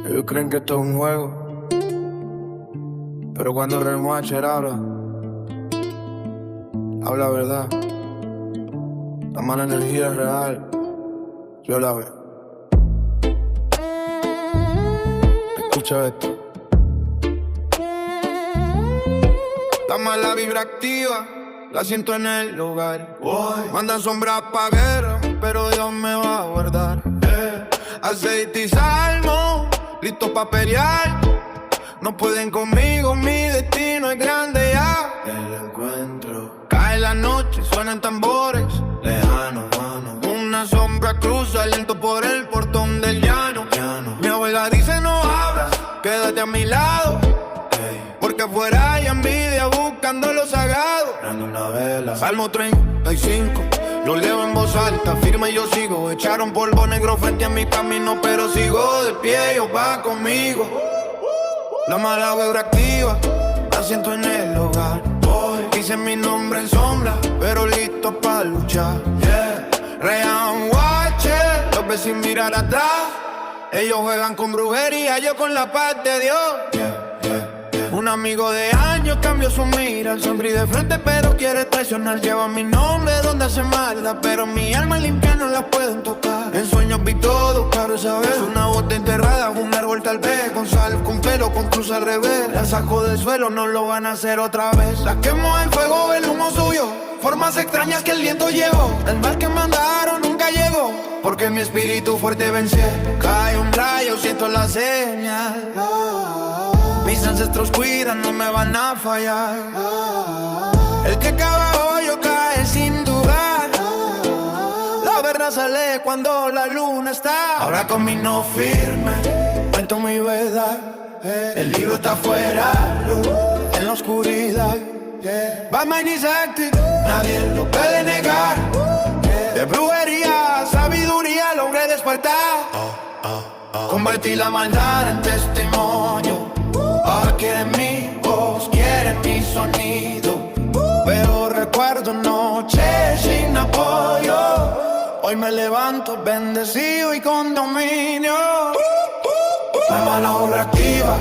Ellos creen que esto es un juego, pero cuando Remacher habla verdad. La mala energía es real, yo la veo. Escucha esto. La mala vibra activa, la siento en el lugar. Mandan sombras pa' guerra, pero Dios me va a guardar. Aceite y salmo, listos pa' pelear. No pueden conmigo, mi destino es grande ya. El encuentro. Cae la noche, suenan tambores lejanos, mano. Una sombra cruza lento por el portón del llano. Mi abuela dice no abras, quédate a mi lado. Porque afuera hay envidia buscando lo sagrado. Prendo una vela. Salmo 35, lo leo en voz alta, firme yo sigo. Echaron polvo negro frente a mi camino, pero sigo de pie, Dios va conmigo. La mala vibra activa, la siento en el hogar. Hice mi nombre en sombra, pero listo para luchar. Rean Watcher, los ves sin mirar atrás. Ellos juegan con brujería, yo con la paz de Dios. Un amigo de años cambió su mira, el sonríe de frente pero quiere traicionar. Lleva mi nombre donde hace maldad, pero mi alma limpia no la pueden tocar. En sueños vi todo, claro esa vez. Una bota enterrada, un árbol tal vez. Con sal, con pelo, con cruz al revés. La saco del suelo, no lo van a hacer otra vez. La quemo en fuego, el humo suyo. Formas extrañas que el viento llevó. El mal que mandaron nunca llegó, porque mi espíritu fuerte venció. Cae un rayo, siento la señal. Mis ancestros cuidan, no me van a fallar. El que cava hoyo cae sin dudar. La verdad sale cuando la luna está. Ahora camino firme, cuento mi verdad. El libro está afuera, en la oscuridad. Batman is active, nadie lo puede negar. De brujería, sabiduría logré despertar. Convertí la maldad en testimonio. Ahora quieren mi voz, quieren mi sonido. Pero recuerdo noches sin apoyo. Hoy me levanto bendecido y con dominio. La mala obra activa,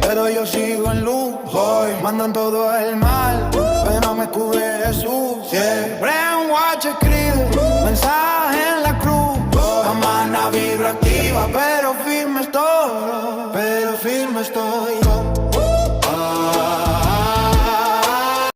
pero yo sigo en luz. Hoy mandan todo el mal, pero me cubre Jesús. Siempre un watch